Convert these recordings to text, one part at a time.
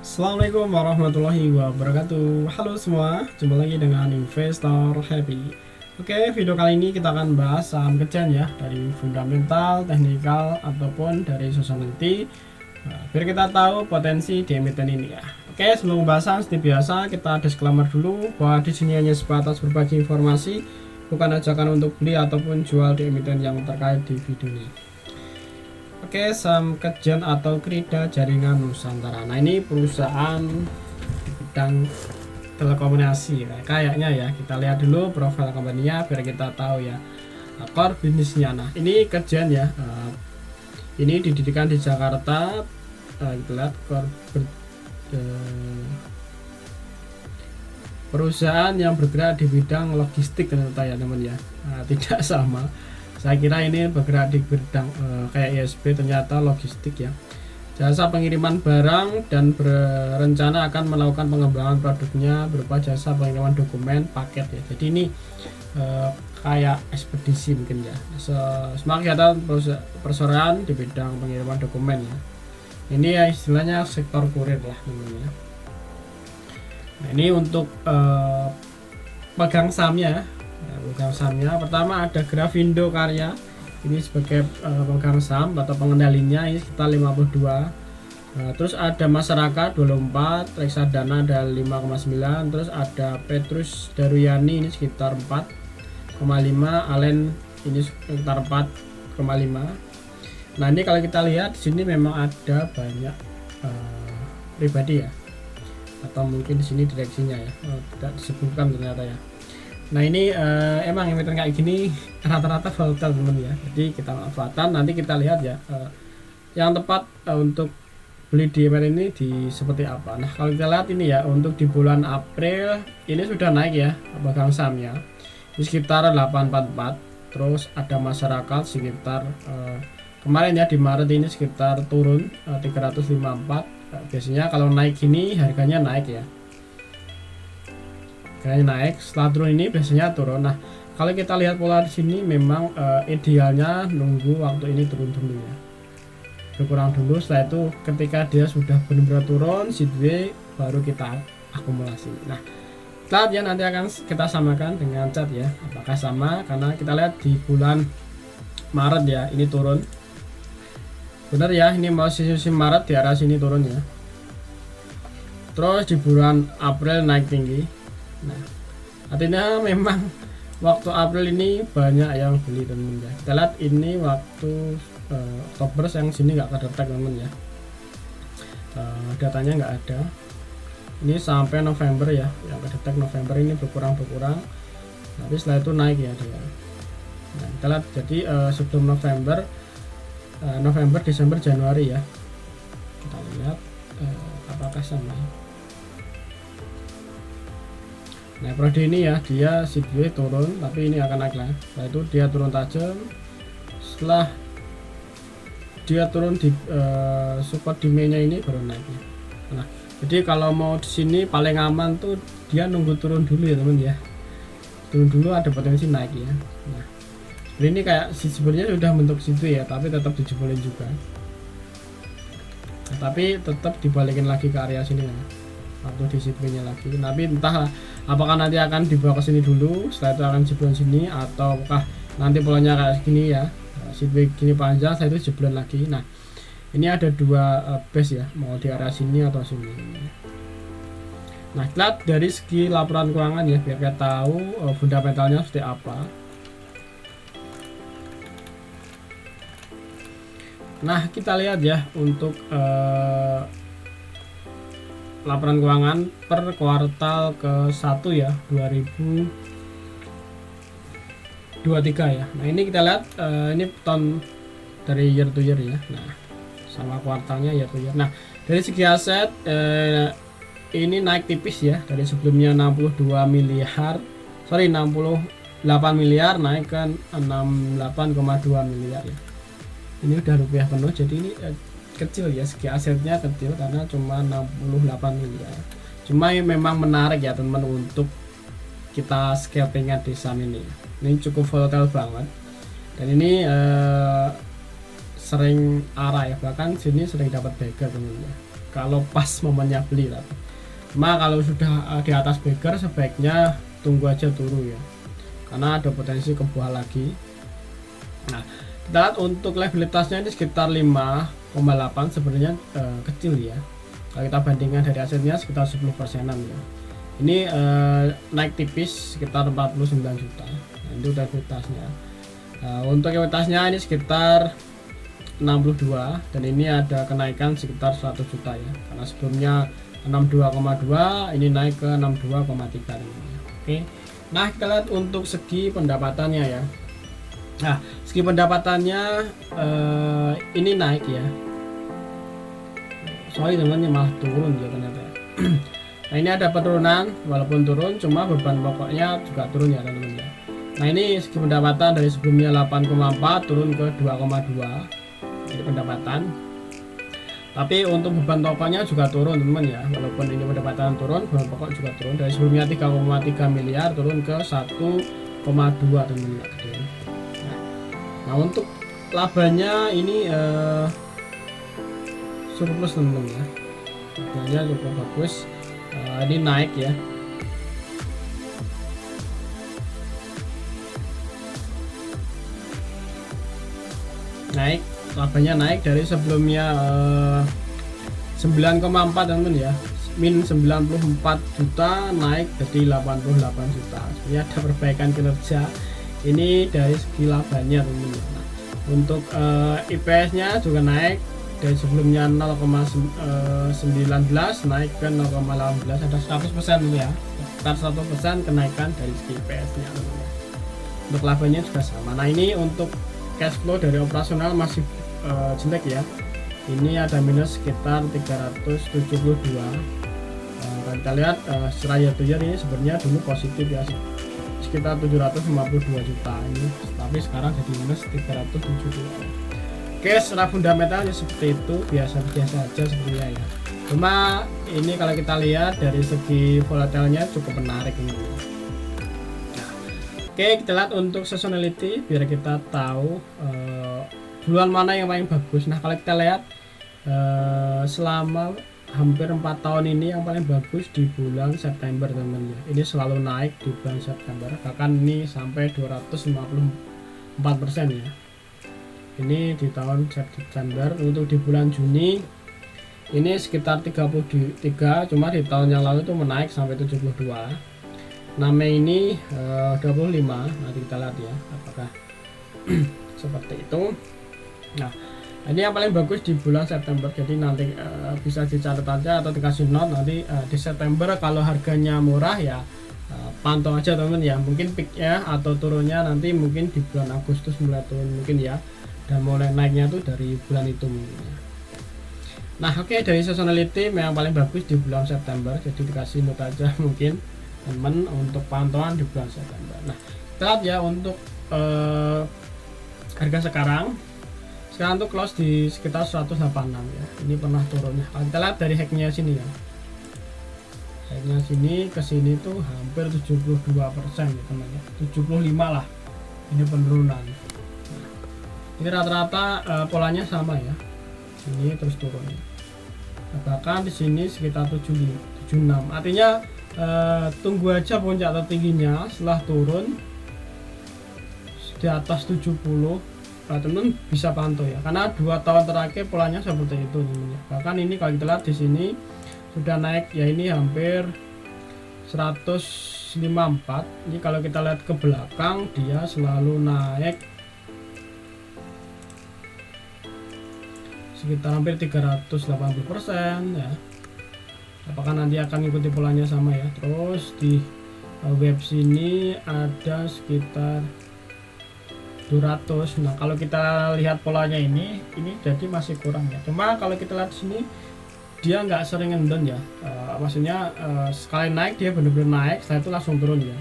Assalamualaikum warahmatullahi wabarakatuh. Halo semua, jumpa lagi dengan Investor Happy. Oke, video kali ini kita akan bahas saham Kejen ya, dari fundamental, teknikal, ataupun dari seasonality. Biar kita tahu potensi di emiten ini ya. Oke, sebelum pembahasan seperti biasa kita disclaimer dulu bahwa di sini hanya sebatas berbagi informasi, bukan ajakan untuk beli ataupun jual di emiten yang terkait di video ini. Oke, saham Kejen atau Krida Jaringan Nusantara. Nah, ini perusahaan bidang telekomunikasi ya. Kayaknya ya, kita lihat dulu profil company-nya biar kita tahu ya core bisnisnya. Nah, ini Kejen ya. Ini didirikan di Jakarta. Kita lihat perusahaan yang bergerak di bidang logistik ternyata ya teman ya. Tidak sama. Saya kira ini bergerak di bidang kayak ISP, ternyata logistik ya. Jasa pengiriman barang dan berencana akan melakukan pengembangan produknya berupa jasa pengiriman dokumen paket ya. Jadi ini kayak ekspedisi mungkin ya. Semakin ada persoalan di bidang pengiriman dokumen ya. Ini ya istilahnya sektor kurir lah namanya. Nah, ini untuk pegang sahamnya. Pegang sahamnya pertama ada Grafindo Karya, ini sebagai pegang saham atau pengendalinya ini sekitar 52. Terus ada Masyarakat 24, Reksadana ada 5,9, terus ada Petrus Daruyani ini sekitar 4,5, Alen ini sekitar 4,5. Nah, ini kalau kita lihat di sini memang ada banyak pribadi ya, atau mungkin di sini direksinya ya, tidak disebutkan ternyata ya. Nah, ini emang emiten kayak gini rata-rata volatile teman ya, jadi kita manfaatkan. Nanti kita lihat ya yang tepat untuk beli di emiten ini di seperti apa. Nah, kalau kita lihat ini ya untuk di bulan April ini sudah naik ya pegang sahamnya di sekitar 844. Terus ada Masyarakat sekitar kemarin ya di Maret ini sekitar turun 354. Biasanya kalau naik gini harganya naik ya, naik. Setelah turun ini biasanya turun. Nah, kalau kita lihat pola di sini memang idealnya nunggu waktu ini turun dulu ya, berkurang dulu. Setelah itu ketika dia sudah benar-benar turun sideways baru kita akumulasi. Nah, chart ya nanti akan kita samakan dengan chart ya, apakah sama, karena kita lihat di bulan Maret ya ini turun benar ya, ini masih Maret di arah sini turun ya, terus di bulan April naik tinggi. Nah, artinya memang waktu April ini banyak yang beli teman ya. Kita lihat ini waktu Oktober yang sini nggak kedetek teman ya, datanya nggak ada. Ini sampai November ya, yang kedetek November ini berkurang, tapi setelah itu naik ya dia. Nah, kita lihat jadi sebelum November, Desember, Januari ya, kita lihat apakah sama. Nah, periode ini ya dia sideways turun, tapi ini akan naik lah. Setelah itu dia turun tajam. Setelah dia turun di support di Mei-nya ini baru naik. Nah, jadi kalau mau di sini paling aman tuh dia nunggu turun dulu ya teman ya. Turun dulu ada potensi naik ya. Nah, ini kayak sebenarnya sudah bentuk situ ya, tapi tetap dijebolin juga. Nah, tapi tetap dibalikin lagi ke area sini ya, waktu di situ-nya lagi. Tapi entah apakah nanti akan dibawa ke sini dulu, setelah itu akan jeblolan sini, atau apakah nanti polanya kayak gini ya, sideways gini panjang, setelah itu jeblolan lagi. Nah, ini ada dua base ya, mau di area sini atau sini. Nah, lihat dari segi laporan keuangan ya, biar kita tahu fundamentalnya seperti apa. Nah, kita lihat ya untuk laporan keuangan per kuartal ke-1 ya 2023 ya. Nah, ini kita lihat ini tahun dari year to year ya. Nah, sama kuartalnya year to year. Nah, dari segi aset ini naik tipis ya, dari sebelumnya 68 miliar naik ke 68,2 miliar ya. Ini udah rupiah penuh, jadi ini kecil ya, segi asetnya kecil karena cuma 68 miliar. Cuma memang menarik ya teman untuk kita scalpingnya di saham ini. Ini cukup volatile banget, dan ini sering arah ya, bahkan sini sering dapat beggar teman-teman ya, kalau pas momennya beli lah. Cuma kalau sudah di atas beggar sebaiknya tunggu aja turun ya, karena ada potensi ke bawah lagi. Nah, kita lihat untuk liabilitasnya ini sekitar 5,8, sebenarnya kecil ya. Kalau kita bandingkan dari asetnya sekitar 10%-an ya. Ini naik tipis sekitar 49 juta. Nah, itu liabilitasnya. Untuk ekuitasnya ini sekitar 62, dan ini ada kenaikan sekitar 100 juta ya, karena sebelumnya 62,2, ini naik ke 62,3 ya. Oke. Nah, kita lihat untuk segi pendapatannya ya. Nah, segi pendapatannya ini naik ya, soalnya teman-teman malah turun ya ternyata. Nah, ini ada penurunan, walaupun turun cuma beban pokoknya juga turun ya teman-teman ya. Nah, ini segi pendapatan dari sebelumnya 8,4 turun ke 2,2 jadi pendapatan. Tapi untuk beban pokoknya juga turun teman-teman ya, walaupun ini pendapatan turun, beban pokok juga turun dari sebelumnya 3,3 miliar turun ke 1,2 teman-teman ya. Nah, untuk labanya ini surplus teman-teman ya, labanya cukup bagus. Ini naik ya, naik, labanya naik dari sebelumnya 9,4 teman-teman ya, min 94 juta naik jadi 88 juta. Sebenarnya ada perbaikan kinerja ini dari segi labanya teman-teman. Nah, untuk IPS nya juga naik dari sebelumnya 0,19 naik ke 0,18, ada 100% ya, sekitar 100% kenaikan dari segi IPS nya teman-teman. Untuk labanya juga sama. Nah, ini untuk cash flow dari operasional masih jelek ya, ini ada minus sekitar 372. Kita lihat secara year to year ini sebenarnya dulu positif ya, sekitar 752 juta ini, tapi sekarang jadi minus 372. Oke, secara fundamentalnya seperti itu, biasa-biasa aja sebenarnya ya. Cuma ini kalau kita lihat dari segi volatilnya cukup menarik ini. Nah, oke, kita lihat untuk seasonality biar kita tahu bulan mana yang paling bagus. Nah, kalau kita lihat selama hampir 4 tahun ini yang paling bagus di bulan September teman-teman ya. Ini selalu naik di bulan September, bahkan ini sampai 254% ya. Ini di tahun September. Untuk di bulan Juni ini sekitar 33, cuma di tahun yang lalu itu menaik sampai 72. Nah, Mei ini 25. Nanti kita lihat ya apakah seperti itu. Nah, ini yang paling bagus di bulan September, jadi nanti bisa dicatat aja atau dikasih note nanti di September. Kalau harganya murah ya pantau aja teman ya, mungkin peaknya atau turunnya nanti mungkin di bulan Agustus mulai turun mungkin ya, dan mulai naiknya tuh dari bulan itu mungkin ya. Nah, oke, dari seasonality yang paling bagus di bulan September, jadi dikasih note aja mungkin teman untuk pantauan di bulan September. Nah, kita lihat ya untuk harga sekarang tuh close di sekitar 186 ya, ini pernah turunnya. Kalau kita lihat dari hacknya sini ya, hacknya sini ke sini tuh hampir 72% ya teman ya, 75 lah ini penurunan. Ini rata-rata polanya sama ya, ini terus turun ya. Bahkan di sini sekitar 76, artinya tunggu aja puncak tertingginya setelah turun di atas 70. Teman bisa pantau ya, karena 2 tahun terakhir polanya seperti itu teman. Bahkan ini kalau kita lihat di sini sudah naik ya, ini hampir 154. Ini kalau kita lihat ke belakang dia selalu naik sekitar hampir 380% ya. Apakah nanti akan ikuti polanya sama ya. Terus di web sini ada sekitar 200. Nah, kalau kita lihat polanya ini jadi masih kurang ya. Cuma kalau kita lihat sini dia nggak sering ngendon ya, maksudnya sekali naik dia benar-benar naik, setelah itu langsung turun ya.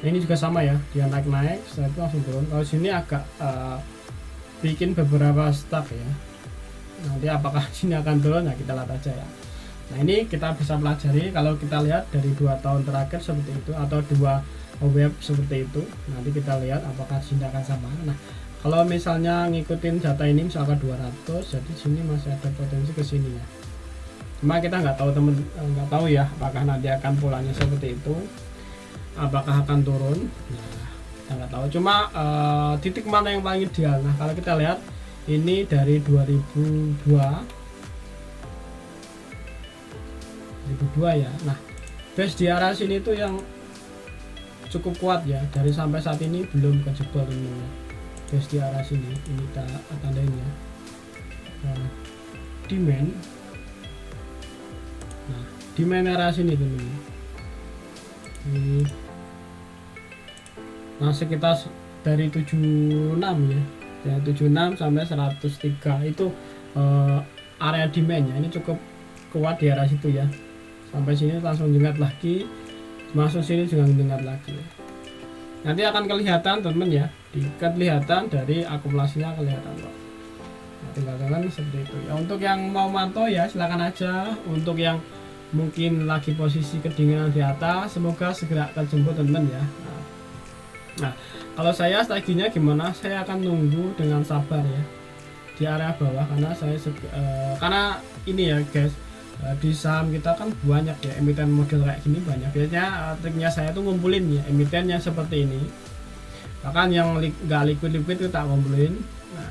Nah, ini juga sama ya, dia naik setelah itu langsung turun. Kalau sini agak bikin beberapa stuck ya. Nanti apakah sini akan turun, nah kita lihat aja ya. Nah, ini kita bisa pelajari kalau kita lihat dari 2 tahun terakhir seperti itu, atau 2 web seperti itu. Nanti kita lihat apakah sini akan sama. Nah, Kalau misalnya ngikutin data ini misalkan 200, jadi sini masih ada potensi ke sini ya. Cuma kita nggak tahu nggak tahu ya apakah nanti akan polanya seperti itu, apakah akan turun. Nah, kita nggak tahu. Cuma titik mana yang paling ideal? Nah, kalau kita lihat ini dari 2002 ya. Nah, base di arah sini itu yang cukup kuat ya. Dari sampai saat ini belum kejebol ini ya. Base di arah sini ini kita tandain ya. Demand. Nah, demand arah sini teman-teman. Nah, sekitar dari 76 ya. Ya 76 sampai 103 itu area demandnya ini cukup kuat di arah situ ya. Sampai sini langsung jengat lagi, masuk sini juga jengat lagi ya. Nanti akan kelihatan teman ya, kelihatan dari akumulasinya kelihatan kok. Nah, tinggal seperti itu ya. Untuk yang mau mantau ya silakan aja. Untuk yang mungkin lagi posisi kedinginan di atas, semoga segera terjemput teman ya. Nah, kalau saya strateginya gimana? Saya akan nunggu dengan sabar ya di area bawah, karena karena ini ya guys, di saham kita kan banyak ya emiten model kayak gini banyak. Biasanya triknya saya tuh ngumpulin ya emiten yang seperti ini, bahkan yang nggak liquid itu tak ngumpulin. Nah,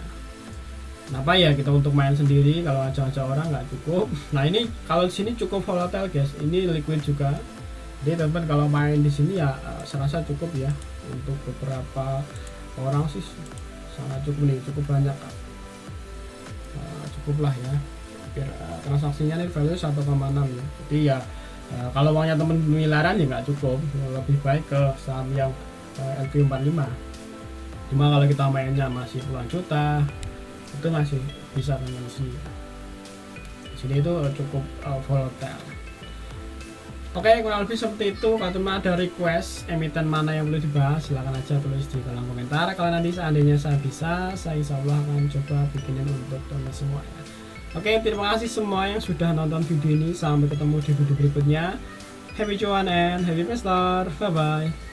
kenapa ya kita untuk main sendiri kalau aja orang nggak cukup. Nah, ini kalau di sini cukup volatile guys, ini liquid juga. Jadi teman kalau main di sini ya serasa cukup ya, untuk beberapa orang sih sangat cukup nih, cukup banyak. Cukup lah ya. Transaksinya nih value 1,6 ya. Jadi ya kalau uangnya temen miliaran ya nggak cukup, lebih baik ke saham yang LQ45. Cuma kalau kita mainnya masih puluhan juta itu masih bisa teman sini. Sini itu cukup volatile. Oke, kurang lebih seperti itu. Kalau cuma ada request emiten mana yang perlu dibahas, silahkan aja tulis di kolom komentar. Kalau nanti seandainya saya bisa, saya insya Allah akan coba bikinin untuk teman semua ya. Oke, terima kasih semua yang sudah nonton video ini. Sampai ketemu di video berikutnya. Happy cuan and happy investor. Bye bye.